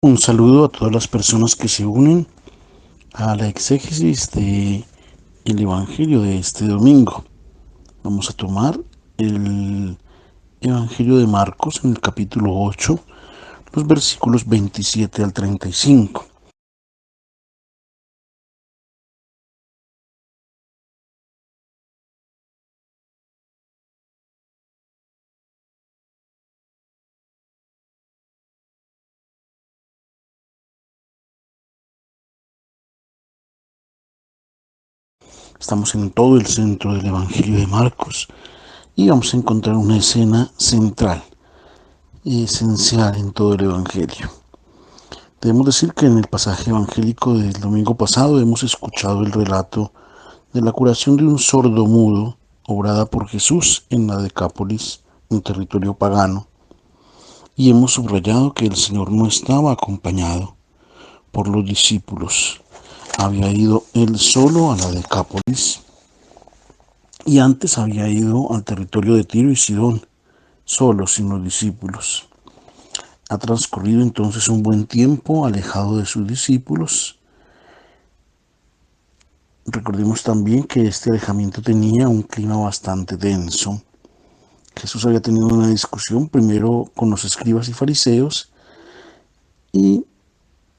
Un saludo a todas las personas que se unen a la exégesis de el Evangelio de este domingo. Vamos a tomar el Evangelio de Marcos en el capítulo 8, los versículos 27 al 35. Estamos en todo el centro del Evangelio de Marcos y vamos a encontrar una escena central y esencial en todo el Evangelio. Debemos decir que en el pasaje evangélico del domingo pasado hemos escuchado el relato de la curación de un sordo mudo obrada por Jesús en la Decápolis, un territorio pagano, y hemos subrayado que el Señor no estaba acompañado por los discípulos. Había ido él solo a la Decápolis y antes había ido al territorio de Tiro y Sidón, solo, sin los discípulos. Ha transcurrido entonces un buen tiempo alejado de sus discípulos. Recordemos también que este alejamiento tenía un clima bastante denso. Jesús había tenido una discusión primero con los escribas y fariseos y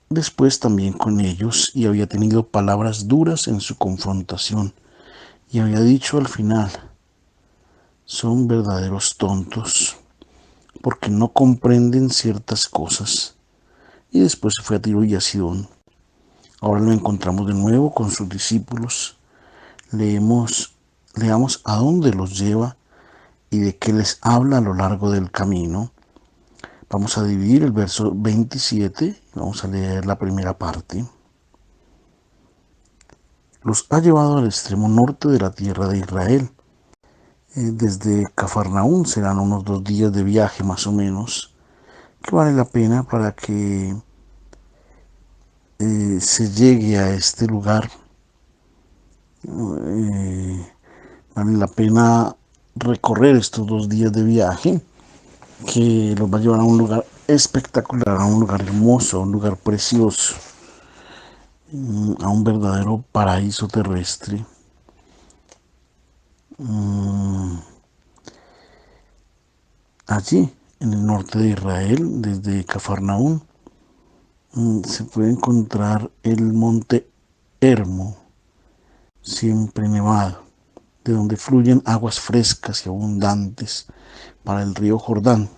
después también con ellos, y había tenido palabras duras en su confrontación y había dicho al final: son verdaderos tontos porque no comprenden ciertas cosas. Y después se fue a Tiro y a Sidón. Ahora lo encontramos de nuevo con sus discípulos. Leamos a dónde los lleva y de qué les habla a lo largo del camino. Vamos a dividir el verso 27, vamos a leer la primera parte. Los ha llevado al extremo norte de la tierra de Israel. Desde Cafarnaún serán unos 2 días de viaje más o menos, que vale la pena para que se llegue a este lugar. Vale la pena recorrer estos 2 días de viaje, que los va a llevar a un lugar espectacular, a un lugar hermoso, a un lugar precioso, a un verdadero paraíso terrestre. Allí, en el norte de Israel, desde Cafarnaún, se puede encontrar el monte Hermo, siempre nevado, de donde fluyen aguas frescas y abundantes para el río Jordán.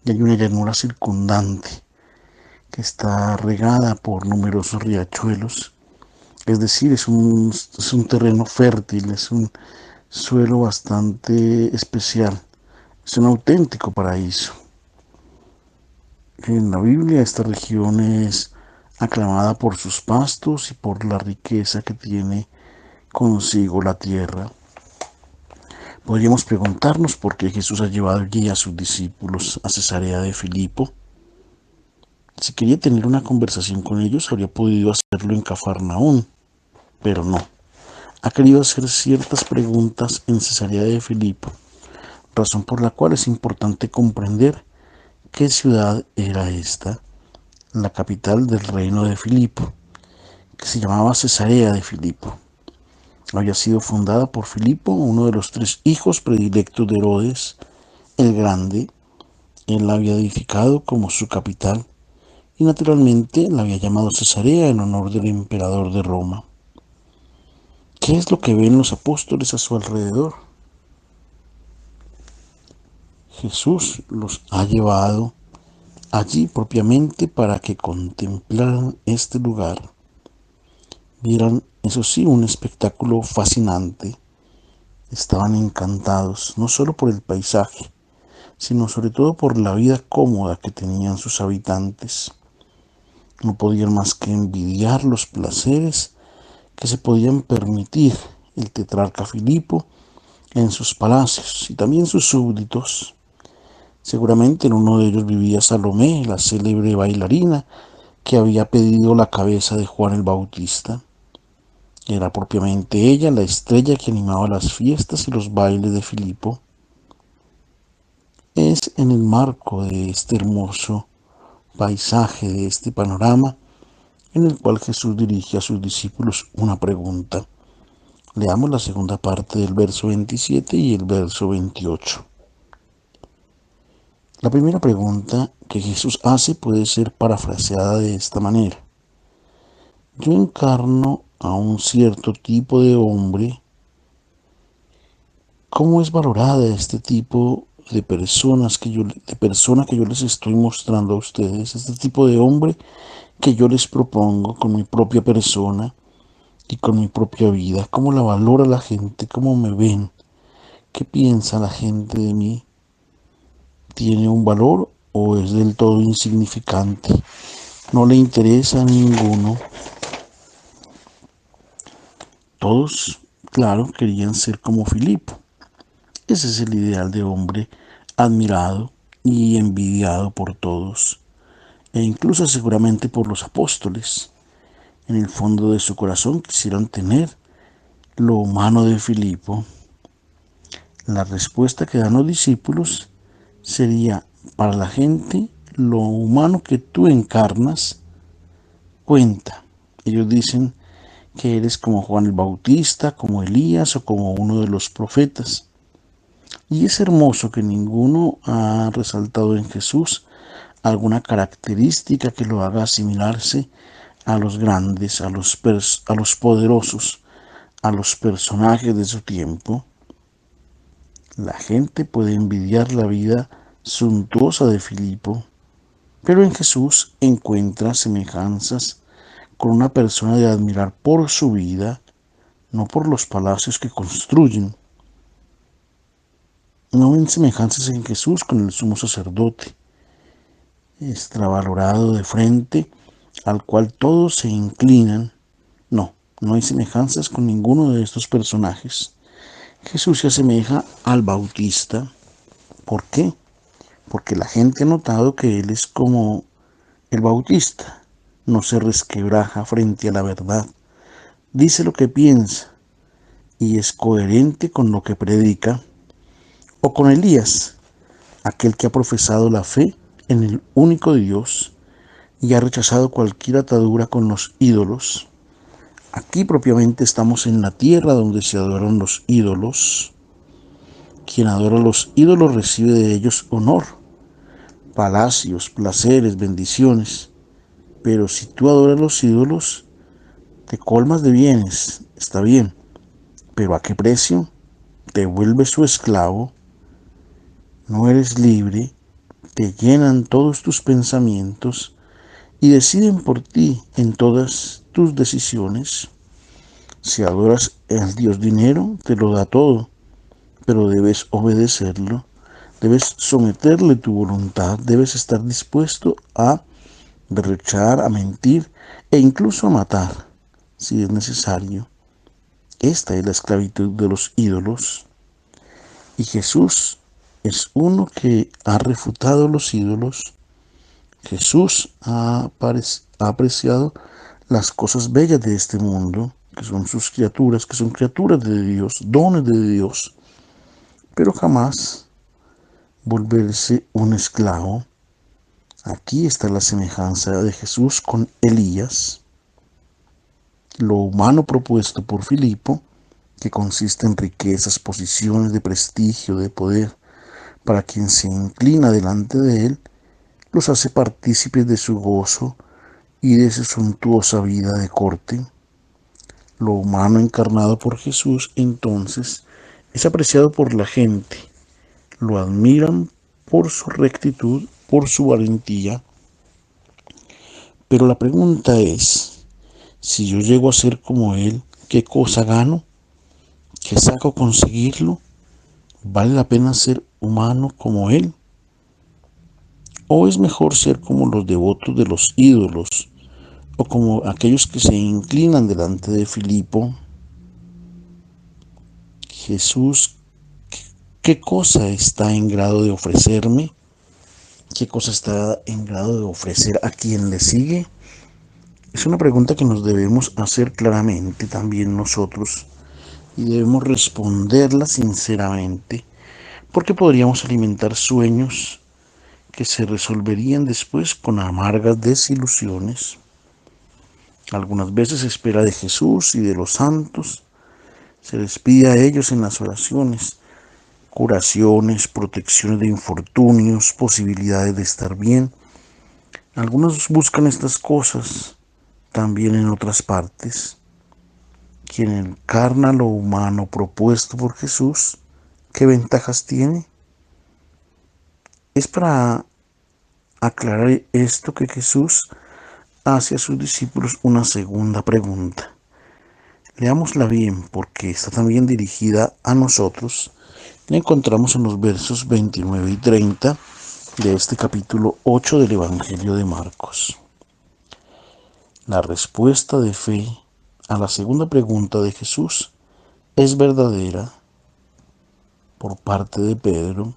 Y hay una llanura circundante que está regada por numerosos riachuelos. Es decir, es un terreno fértil, es un suelo bastante especial, es un auténtico paraíso. En la Biblia esta región es aclamada por sus pastos y por la riqueza que tiene consigo la tierra. Podríamos preguntarnos por qué Jesús ha llevado allí a sus discípulos a Cesarea de Filipo. Si quería tener una conversación con ellos, habría podido hacerlo en Cafarnaún, pero no. Ha querido hacer ciertas preguntas en Cesarea de Filipo, razón por la cual es importante comprender qué ciudad era esta, la capital del reino de Filipo, que se llamaba Cesarea de Filipo. Había sido fundada por Filipo, uno de los 3 hijos predilectos de Herodes el Grande. Él la había edificado como su capital y naturalmente la había llamado Cesarea en honor del emperador de Roma. ¿Qué es lo que ven los apóstoles a su alrededor? Jesús los ha llevado allí propiamente para que contemplaran este lugar. Vieran, eso sí, un espectáculo fascinante. Estaban encantados, no solo por el paisaje, sino sobre todo por la vida cómoda que tenían sus habitantes. No podían más que envidiar los placeres que se podían permitir el tetrarca Filipo en sus palacios y también sus súbditos. Seguramente en uno de ellos vivía Salomé, la célebre bailarina que había pedido la cabeza de Juan el Bautista. Era propiamente ella la estrella que animaba las fiestas y los bailes de Filipo. Es en el marco de este hermoso paisaje, de este panorama en el cual Jesús dirige a sus discípulos una pregunta. Leamos la segunda parte del verso 27 y el verso 28. La primera pregunta que Jesús hace puede ser parafraseada de esta manera. Yo encarno a un cierto tipo de hombre. ¿Cómo es valorada este tipo de persona que yo les estoy mostrando a ustedes? Este tipo de hombre que yo les propongo con mi propia persona y con mi propia vida. ¿Cómo la valora la gente? ¿Cómo me ven? ¿Qué piensa la gente de mí? ¿Tiene un valor o es del todo insignificante? No le interesa a ninguno. Todos, claro, querían ser como Filipo. Ese es el ideal de hombre admirado y envidiado por todos, e incluso seguramente por los apóstoles. En el fondo de su corazón quisieron tener lo humano de Filipo. La respuesta que dan los discípulos sería: para la gente, lo humano que tú encarnas cuenta. Ellos dicen que eres como Juan el Bautista, como Elías o como uno de los profetas. Y es hermoso que ninguno ha resaltado en Jesús alguna característica que lo haga asimilarse a los grandes, a los poderosos, a los personajes de su tiempo. La gente puede envidiar la vida suntuosa de Filipo, pero en Jesús encuentra semejanzas con una persona de admirar por su vida, no por los palacios que construyen. No ven semejanzas en Jesús con el sumo sacerdote, extravalorado de frente, al cual todos se inclinan. No, no hay semejanzas con ninguno de estos personajes. Jesús se asemeja al Bautista. ¿Por qué? Porque la gente ha notado que él es como el Bautista. No se resquebraja frente a la verdad. Dice lo que piensa y es coherente con lo que predica. O con Elías, aquel que ha profesado la fe en el único Dios y ha rechazado cualquier atadura con los ídolos. Aquí propiamente estamos en la tierra donde se adoran los ídolos. Quien adora los ídolos recibe de ellos honor, palacios, placeres, bendiciones. Pero si tú adoras los ídolos, te colmas de bienes, está bien. Pero ¿a qué precio? Te vuelves su esclavo, no eres libre, te llenan todos tus pensamientos y deciden por ti en todas tus decisiones. Si adoras al Dios dinero, te lo da todo, pero debes obedecerlo, debes someterle tu voluntad, debes estar dispuesto a derrochar, a mentir e incluso a matar, si es necesario. Esta es la esclavitud de los ídolos. Y Jesús es uno que ha refutado los ídolos. Jesús ha apreciado las cosas bellas de este mundo, que son sus criaturas, que son criaturas de Dios, dones de Dios, pero jamás volverse un esclavo. Aquí está la semejanza de Jesús con Elías. Lo humano propuesto por Filipo, que consiste en riquezas, posiciones de prestigio, de poder, para quien se inclina delante de él, los hace partícipes de su gozo y de su suntuosa vida de corte. Lo humano encarnado por Jesús, entonces, es apreciado por la gente. Lo admiran por su rectitud, por su valentía. Pero la pregunta es, si yo llego a ser como Él, ¿qué cosa gano? ¿Qué saco conseguirlo? ¿Vale la pena ser humano como Él? ¿O es mejor ser como los devotos de los ídolos, o como aquellos que se inclinan delante de Filipo? Jesús, ¿qué cosa está en grado de ofrecerme? ¿Qué cosa está en grado de ofrecer a quien le sigue? Es una pregunta que nos debemos hacer claramente también nosotros y debemos responderla sinceramente, porque podríamos alimentar sueños que se resolverían después con amargas desilusiones. Algunas veces se espera de Jesús y de los santos, se les pide a ellos en las oraciones curaciones, protecciones de infortunios, posibilidades de estar bien. Algunos buscan estas cosas también en otras partes. Quien encarna lo humano propuesto por Jesús, ¿qué ventajas tiene? Es para aclarar esto que Jesús hace a sus discípulos una segunda pregunta. Leámosla bien porque está también dirigida a nosotros. La encontramos en los versos 29 y 30 de este capítulo 8 del Evangelio de Marcos. La respuesta de fe a la segunda pregunta de Jesús es verdadera por parte de Pedro.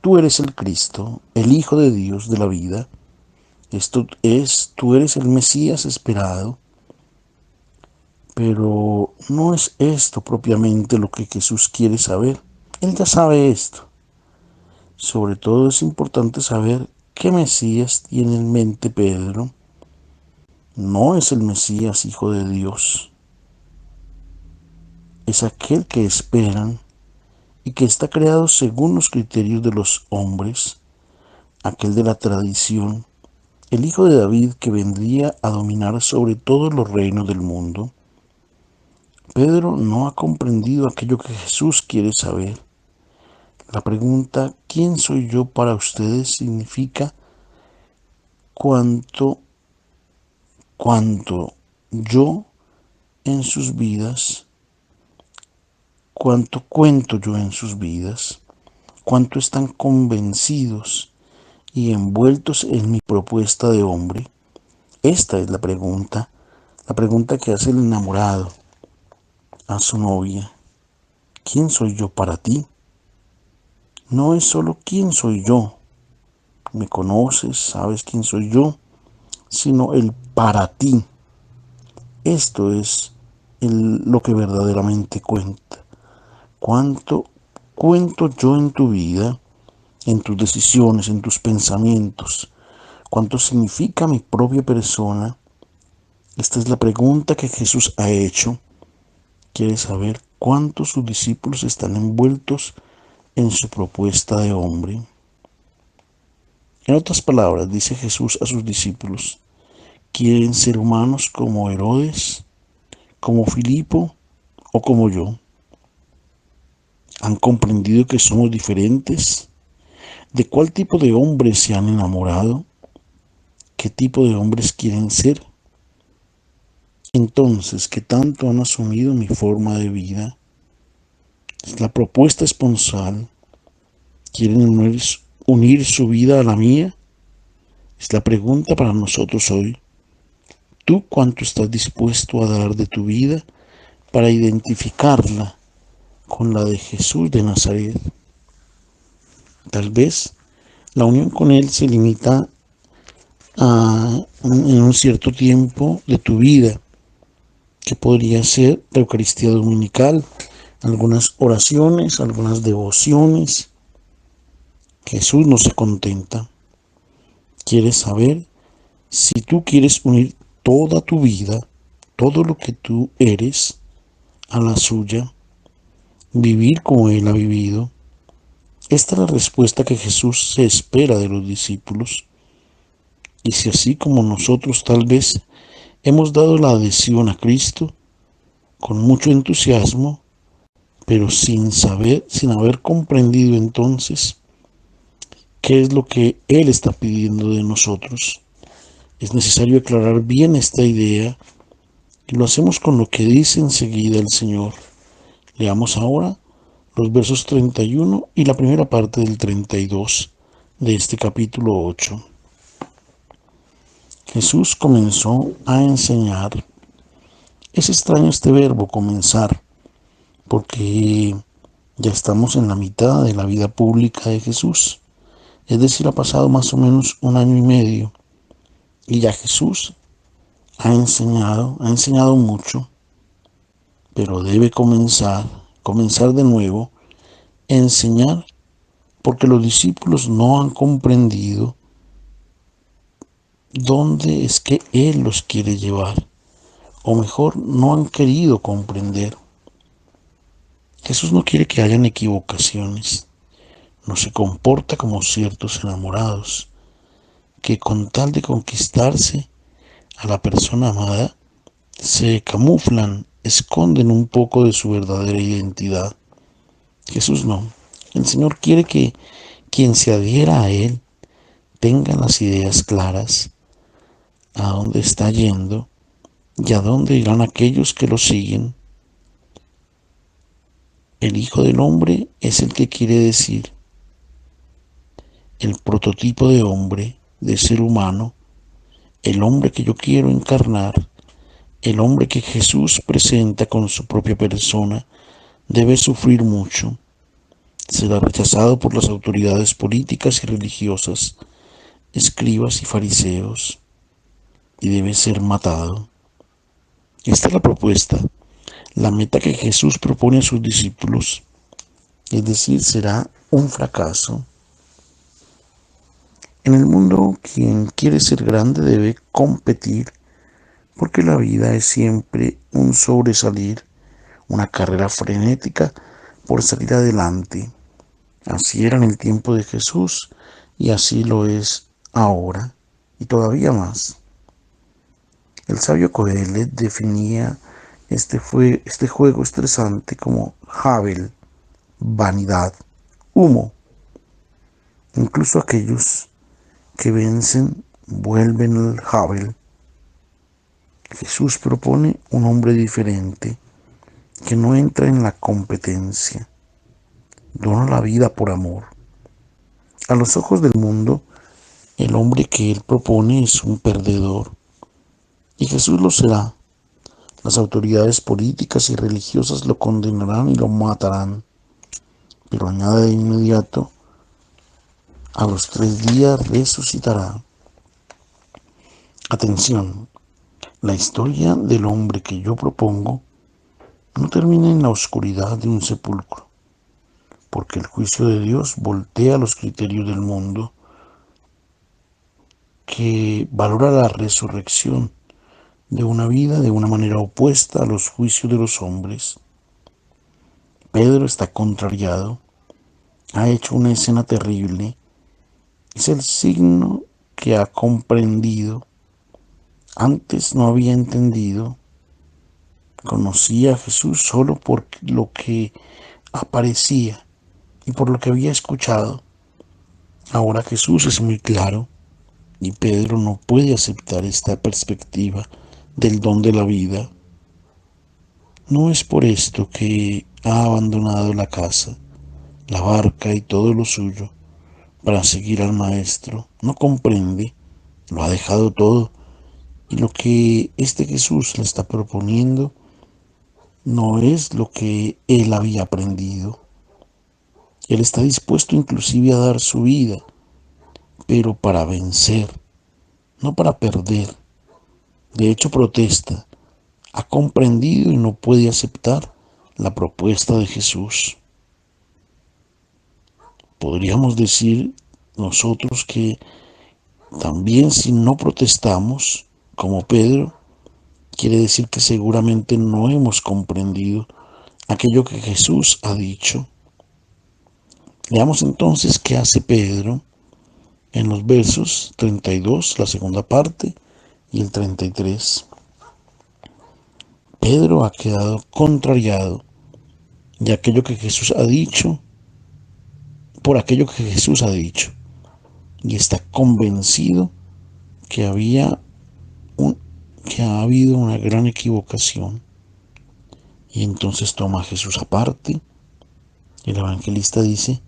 Tú eres el Cristo, el Hijo de Dios de la vida. Tú eres el Mesías esperado. Pero no es esto propiamente lo que Jesús quiere saber. Él ya sabe esto. Sobre todo es importante saber qué Mesías tiene en mente Pedro. No es el Mesías Hijo de Dios. Es aquel que esperan y que está creado según los criterios de los hombres, aquel de la tradición, el Hijo de David que vendría a dominar sobre todos los reinos del mundo. Pedro no ha comprendido aquello que Jesús quiere saber. La pregunta ¿quién soy yo para ustedes? Significa cuánto yo en sus vidas, cuánto cuento yo en sus vidas, cuánto están convencidos y envueltos en mi propuesta de hombre. Esta es la pregunta que hace el enamorado a su novia. ¿Quién soy yo para ti? No es solo quién soy yo, me conoces, sabes quién soy yo, sino el para ti. Esto es lo que verdaderamente cuenta. ¿Cuánto cuento yo en tu vida, en tus decisiones, en tus pensamientos? ¿Cuánto significa mi propia persona? Esta es la pregunta que Jesús ha hecho. Quiere saber cuántos sus discípulos están envueltos en su propuesta de hombre. En otras palabras, dice Jesús a sus discípulos, ¿quieren ser humanos como Herodes, como Filipo o como yo? ¿Han comprendido que somos diferentes? ¿De cuál tipo de hombres se han enamorado? ¿Qué tipo de hombres quieren ser? Entonces, ¿qué tanto han asumido mi forma de vida? ¿Es la propuesta esponsal? ¿Quieren unir su vida a la mía? Es la pregunta para nosotros hoy. ¿Tú cuánto estás dispuesto a dar de tu vida para identificarla con la de Jesús de Nazaret? Tal vez la unión con Él se limita en un cierto tiempo de tu vida, que podría ser la Eucaristía Dominical, algunas oraciones, algunas devociones. Jesús no se contenta. Quiere saber si tú quieres unir toda tu vida, todo lo que tú eres, a la suya, vivir como Él ha vivido. Esta es la respuesta que Jesús se espera de los discípulos. Y si así como nosotros tal vez hemos dado la adhesión a Cristo con mucho entusiasmo, pero sin haber comprendido entonces qué es lo que Él está pidiendo de nosotros, es necesario aclarar bien esta idea y lo hacemos con lo que dice enseguida el Señor. Leamos ahora los versos 31 y la primera parte del 32 de este capítulo 8. Jesús comenzó a enseñar. Es extraño este verbo comenzar, porque ya estamos en la mitad de la vida pública de Jesús. Es decir, ha pasado más o menos 1 año y medio y ya Jesús ha enseñado mucho, pero debe comenzar de nuevo, a enseñar porque los discípulos no han comprendido dónde es que Él los quiere llevar, o mejor, no han querido comprender. Jesús no quiere que hayan equivocaciones, no se comporta como ciertos enamorados, que con tal de conquistarse a la persona amada, se camuflan, esconden un poco de su verdadera identidad. Jesús no. El Señor quiere que quien se adhiera a Él tenga las ideas claras, a dónde está yendo y a dónde irán aquellos que lo siguen. El Hijo del Hombre es el que quiere decir el prototipo de hombre, de ser humano, el hombre que yo quiero encarnar, el hombre que Jesús presenta con su propia persona, debe sufrir mucho. Será rechazado por las autoridades políticas y religiosas, escribas y fariseos, y debe ser matado. Esta es la propuesta, la meta que Jesús propone a sus discípulos, es decir, será un fracaso. En el mundo, quien quiere ser grande debe competir, porque la vida es siempre un sobresalir, una carrera frenética por salir adelante. Así era en el tiempo de Jesús y así lo es ahora y todavía más. El sabio Coelet definía este juego estresante como Havel, vanidad, humo. Incluso aquellos que vencen vuelven al Havel. Jesús propone un hombre diferente que no entra en la competencia. Dona la vida por amor. A los ojos del mundo, el hombre que él propone es un perdedor. Y Jesús lo será. Las autoridades políticas y religiosas lo condenarán y lo matarán. Pero añade de inmediato, a los 3 días resucitará. Atención, la historia del hombre que yo propongo no termina en la oscuridad de un sepulcro, porque el juicio de Dios voltea los criterios del mundo, que valora la resurrección de una vida de una manera opuesta a los juicios de los hombres. Pedro está contrariado, ha hecho una escena terrible, es el signo que ha comprendido, antes no había entendido, conocía a Jesús solo por lo que aparecía y por lo que había escuchado. Ahora Jesús es muy claro y Pedro no puede aceptar esta perspectiva del don de la vida. No es por esto que ha abandonado la casa, la barca y todo lo suyo para seguir al Maestro. No comprende, lo ha dejado todo y lo que este Jesús le está proponiendo no es lo que él había aprendido. Él está dispuesto inclusive a dar su vida, pero para vencer, no para perder. De hecho, protesta, ha comprendido y no puede aceptar la propuesta de Jesús. Podríamos decir nosotros que también si no protestamos, como Pedro, quiere decir que seguramente no hemos comprendido aquello que Jesús ha dicho. Veamos entonces qué hace Pedro en los versos 32, la segunda parte, y el 33. Pedro ha quedado contrariado de aquello que Jesús ha dicho, por aquello que Jesús ha dicho, y está convencido que que ha habido una gran equivocación. Y entonces toma a Jesús aparte. El evangelista dice,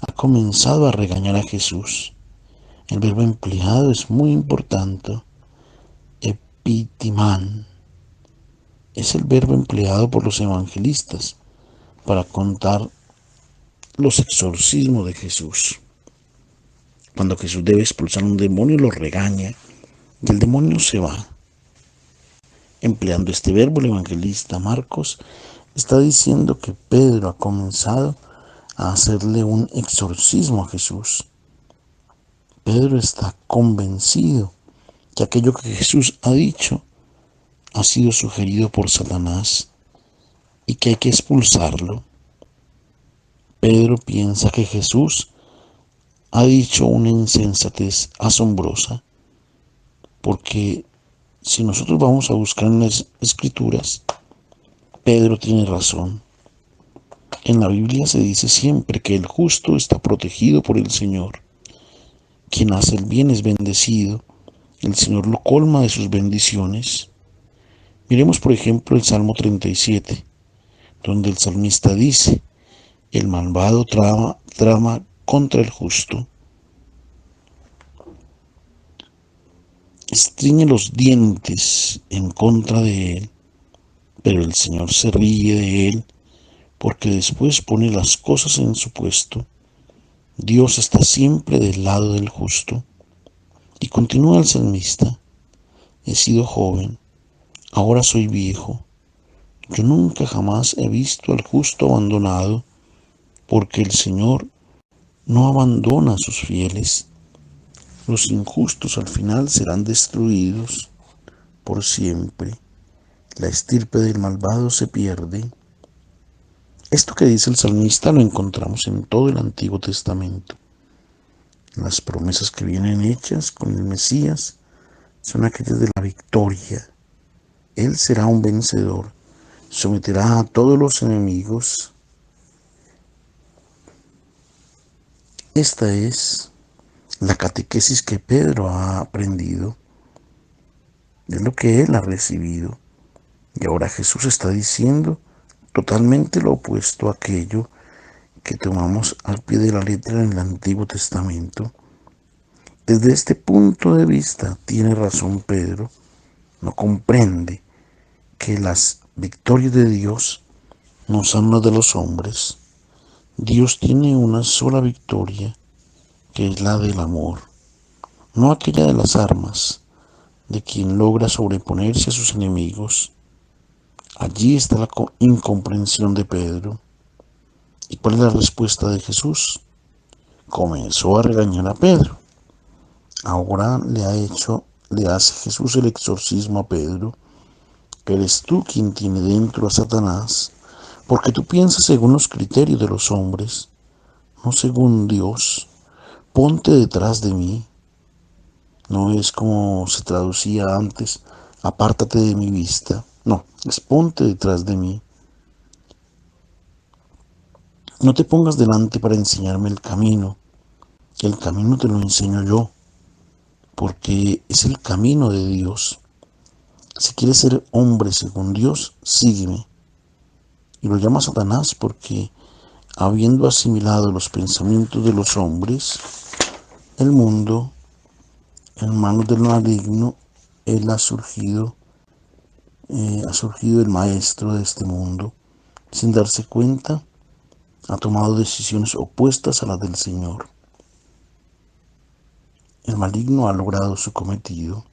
ha comenzado a regañar a Jesús. El verbo empleado es muy importante. Epitimán. Es el verbo empleado por los evangelistas para contar los exorcismos de Jesús. Cuando Jesús debe expulsar un demonio, lo regaña y el demonio se va. Empleando este verbo, el evangelista Marcos está diciendo que Pedro ha comenzado a hacerle un exorcismo a Jesús. Pedro está convencido que aquello que Jesús ha dicho ha sido sugerido por Satanás y que hay que expulsarlo. Pedro piensa que Jesús ha dicho una insensatez asombrosa, porque si nosotros vamos a buscar en las Escrituras, Pedro tiene razón. En la Biblia se dice siempre que el justo está protegido por el Señor. Quien hace el bien es bendecido. El Señor lo colma de sus bendiciones. Miremos por ejemplo el Salmo 37, donde el salmista dice: el malvado trama contra el justo, estriñe los dientes en contra de él, pero el Señor se ríe de él, porque después pone las cosas en su puesto. Dios está siempre del lado del justo. Y continúa el salmista: he sido joven, ahora soy viejo. Yo nunca jamás he visto al justo abandonado, porque el Señor no abandona a sus fieles. Los injustos al final serán destruidos por siempre. La estirpe del malvado se pierde. Esto que dice el salmista lo encontramos en todo el Antiguo Testamento. Las promesas que vienen hechas con el Mesías son aquellas de la victoria. Él será un vencedor, someterá a todos los enemigos. Esta es la catequesis que Pedro ha aprendido, es lo que él ha recibido. Y ahora Jesús está diciendo totalmente lo opuesto a aquello que tomamos al pie de la letra en el Antiguo Testamento. Desde este punto de vista tiene razón Pedro. No comprende que las victorias de Dios no son las de los hombres. Dios tiene una sola victoria, que es la del amor, no aquella de las armas, de quien logra sobreponerse a sus enemigos. Allí está la incomprensión de Pedro. ¿Y cuál es la respuesta de Jesús? Comenzó a regañar a Pedro. Ahora le hace Jesús el exorcismo a Pedro, que eres tú quien tiene dentro a Satanás, porque tú piensas según los criterios de los hombres, no según Dios. Ponte detrás de mí. No es como se traducía antes, apártate de mi vista. No, es ponte detrás de mí. No te pongas delante para enseñarme el camino te lo enseño yo, porque es el camino de Dios. Si quieres ser hombre según Dios, sígueme. Y lo llama Satanás porque, habiendo asimilado los pensamientos de los hombres, el mundo, en manos del maligno, él ha surgido el maestro de este mundo. Sin darse cuenta, ha tomado decisiones opuestas a las del Señor. El maligno ha logrado su cometido.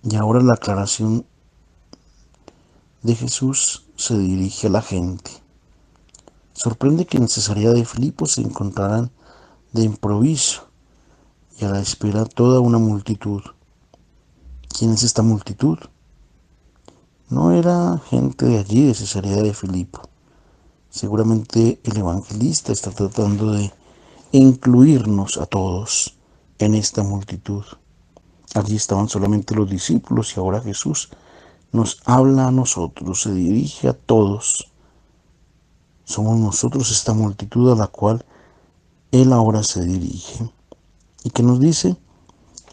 Y ahora la aclaración de Jesús se dirige a la gente. Sorprende que en Cesarea de Filipo se encontraran de improviso y a la espera toda una multitud. ¿Quién es esta multitud? No era gente de allí, de Cesarea de Filipo. Seguramente el evangelista está tratando de incluirnos a todos en esta multitud. Allí estaban solamente los discípulos y ahora Jesús nos habla a nosotros, se dirige a todos. Somos nosotros esta multitud a la cual Él ahora se dirige. ¿Y qué nos dice?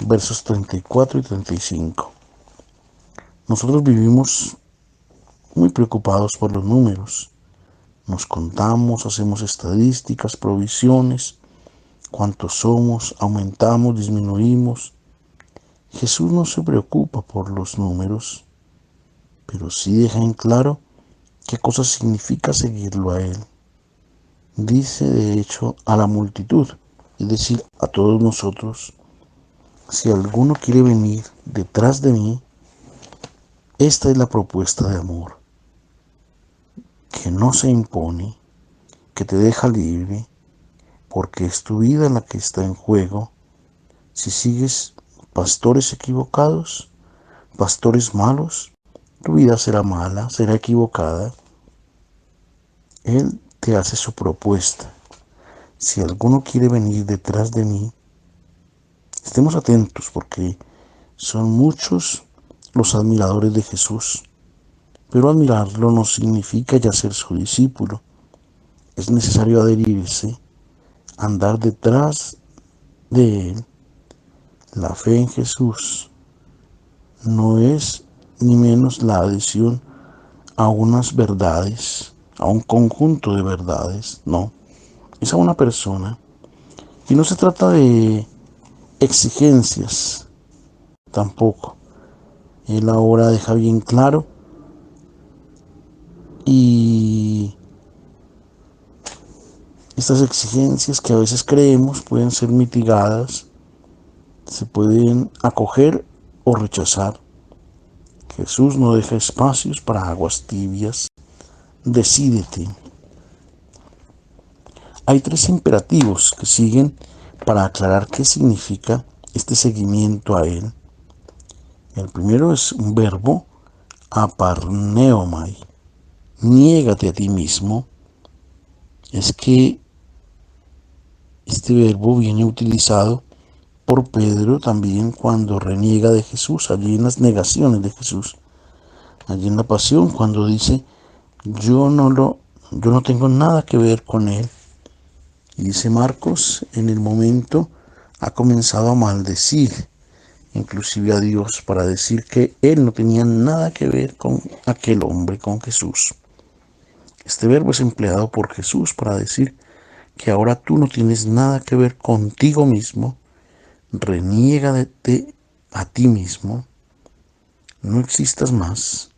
Versos 34 y 35. Nosotros vivimos muy preocupados por los números. Nos contamos, hacemos estadísticas, provisiones, cuántos somos, aumentamos, disminuimos. Jesús no se preocupa por los números, pero sí deja en claro qué cosa significa seguirlo a Él. Dice de hecho a la multitud, es decir, a todos nosotros: si alguno quiere venir detrás de mí, esta es la propuesta de amor, que no se impone, que te deja libre, porque es tu vida la que está en juego. Si sigues pastores equivocados, pastores malos, tu vida será mala, será equivocada. Él te hace su propuesta. Si alguno quiere venir detrás de mí, estemos atentos porque son muchos los admiradores de Jesús, pero admirarlo no significa ya ser su discípulo. Es necesario adherirse, andar detrás de Él. La fe en Jesús no es ni menos la adhesión a unas verdades, a un conjunto de verdades, no, es a una persona. Y no se trata de exigencias tampoco. Él ahora deja bien claro y estas exigencias que a veces creemos pueden ser mitigadas, se pueden acoger o rechazar. Jesús no deja espacios para aguas tibias. Decídete. Hay tres imperativos que siguen para aclarar qué significa este seguimiento a Él. El primero es un verbo, aparneomai. Niégate a ti mismo. Es que este verbo viene utilizado por Pedro también cuando reniega de Jesús, allí en las negaciones de Jesús, allí en la pasión, cuando dice, yo no tengo nada que ver con Él. Y dice Marcos, en el momento ha comenzado a maldecir, inclusive a Dios, para decir que Él no tenía nada que ver con aquel hombre, con Jesús. Este verbo es empleado por Jesús para decir que ahora tú no tienes nada que ver contigo mismo, reniégate a ti mismo, no existas más.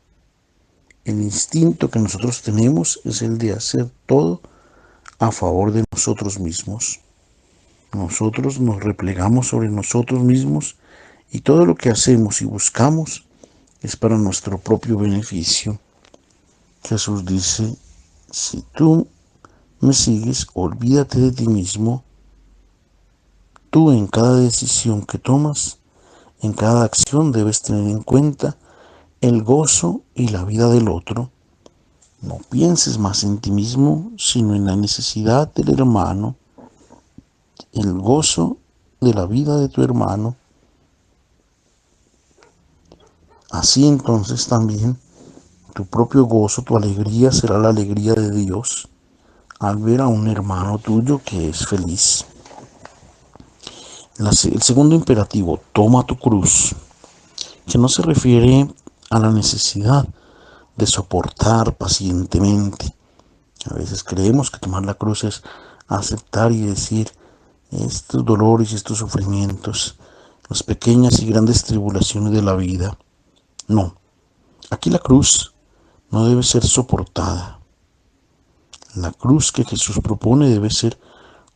El instinto que nosotros tenemos es el de hacer todo a favor de nosotros mismos. Nosotros nos replegamos sobre nosotros mismos y todo lo que hacemos y buscamos es para nuestro propio beneficio. Jesús dice, si tú me sigues, olvídate de ti mismo. Tú en cada decisión que tomas, en cada acción debes tener en cuenta el gozo y la vida del otro. No pienses más en ti mismo, sino en la necesidad del hermano, el gozo de la vida de tu hermano. Así entonces también tu propio gozo, tu alegría será la alegría de Dios al ver a un hermano tuyo que es feliz. El segundo imperativo, toma tu cruz, que no se refiere a la necesidad de soportar pacientemente. A veces creemos que tomar la cruz es aceptar y decir estos dolores y estos sufrimientos, las pequeñas y grandes tribulaciones de la vida. No, aquí la cruz no debe ser soportada. La cruz que Jesús propone debe ser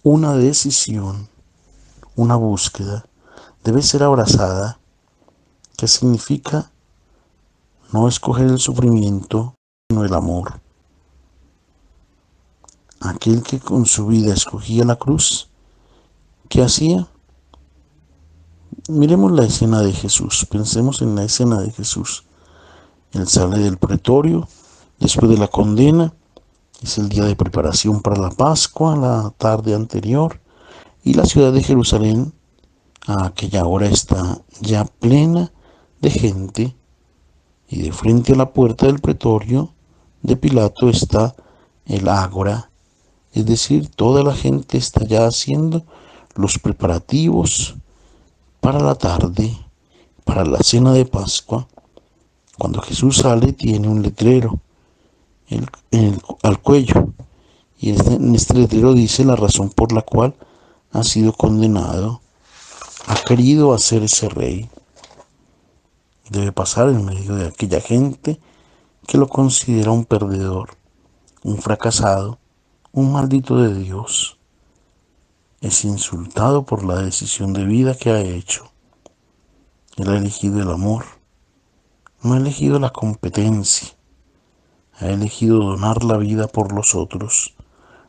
una decisión, una búsqueda, debe ser abrazada, que significa no escoger el sufrimiento, sino el amor. Aquel que con su vida escogía la cruz, ¿qué hacía? Miremos la escena de Jesús, pensemos en la escena de Jesús. Él sale del pretorio después de la condena, es el día de preparación para la Pascua, la tarde anterior, y la ciudad de Jerusalén a aquella hora está ya plena de gente, y de frente a la puerta del pretorio de Pilato está el ágora, es decir, toda la gente está ya haciendo los preparativos para la tarde, para la cena de Pascua. Cuando Jesús sale tiene un letrero al cuello, y en este letrero dice la razón por la cual ha sido condenado. Ha querido hacerse rey. Debe pasar en medio de aquella gente que lo considera un perdedor, un fracasado, un maldito de Dios. Es insultado por la decisión de vida que ha hecho. Él ha elegido el amor, no ha elegido la competencia, ha elegido donar la vida por los otros,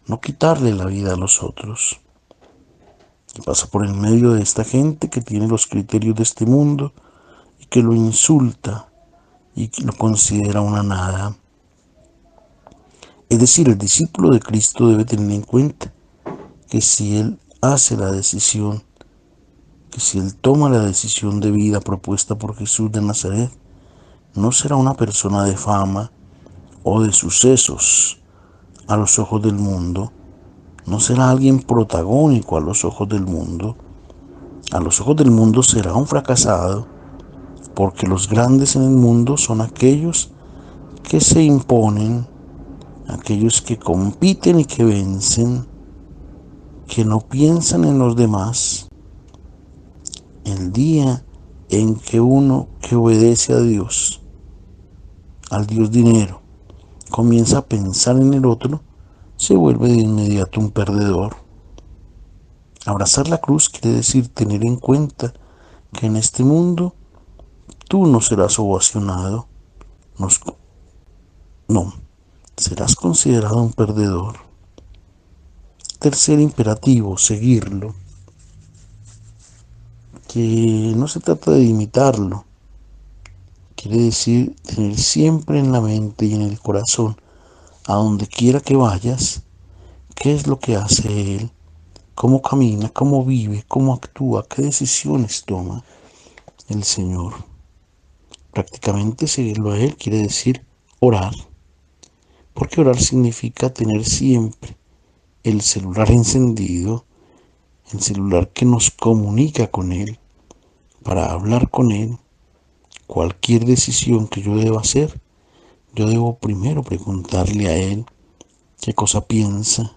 no quitarle la vida a los otros. Y pasa por el medio de esta gente que tiene los criterios de este mundo y que lo insulta y que lo considera una nada. Es decir, el discípulo de Cristo debe tener en cuenta que si él hace la decisión, que si él toma la decisión de vida propuesta por Jesús de Nazaret, no será una persona de fama o de sucesos a los ojos del mundo, no será alguien protagónico a los ojos del mundo. A los ojos del mundo será un fracasado, porque los grandes en el mundo son aquellos que se imponen, aquellos que compiten y que vencen, que no piensan en los demás. El día en que uno que obedece a Dios, al Dios dinero, comienza a pensar en el otro, se vuelve de inmediato un perdedor. Abrazar la cruz quiere decir tener en cuenta que en este mundo tú no serás ovacionado, no, serás considerado un perdedor. Tercer imperativo, seguirlo, que no se trata de imitarlo, quiere decir tener siempre en la mente y en el corazón, a donde quiera que vayas, qué es lo que hace Él, cómo camina, cómo vive, cómo actúa, qué decisiones toma el Señor. Prácticamente seguirlo a Él quiere decir orar, porque orar significa tener siempre el celular encendido, el celular que nos comunica con Él, para hablar con Él. Cualquier decisión que yo deba hacer, yo debo primero preguntarle a Él qué cosa piensa,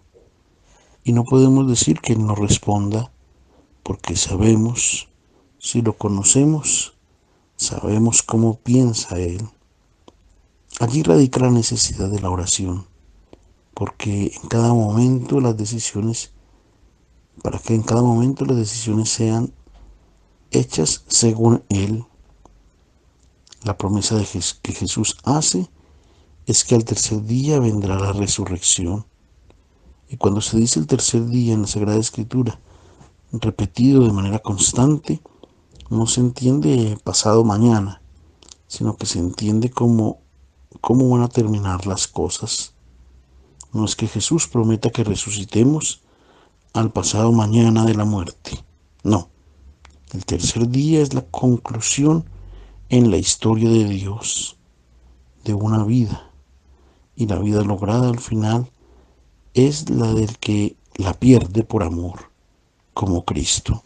y no podemos decir que Él nos responda, porque sabemos, si lo conocemos, sabemos cómo piensa Él. Allí radica la necesidad de la oración, porque en cada momento las decisiones, para que en cada momento las decisiones sean hechas según Él. La promesa que Jesús hace es que al tercer día vendrá la resurrección. Y cuando se dice el tercer día en la Sagrada Escritura, repetido de manera constante, no se entiende pasado mañana, sino que se entiende cómo van a terminar las cosas. No es que Jesús prometa que resucitemos al pasado mañana de la muerte. No, el tercer día es la conclusión en la historia de Dios, de una vida. Y la vida lograda al final es la del que la pierde por amor, como Cristo.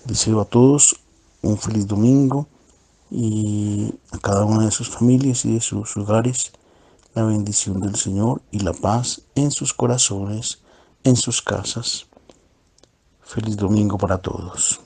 Deseo a todos un feliz domingo y a cada una de sus familias y de sus hogares la bendición del Señor y la paz en sus corazones, en sus casas. Feliz domingo para todos.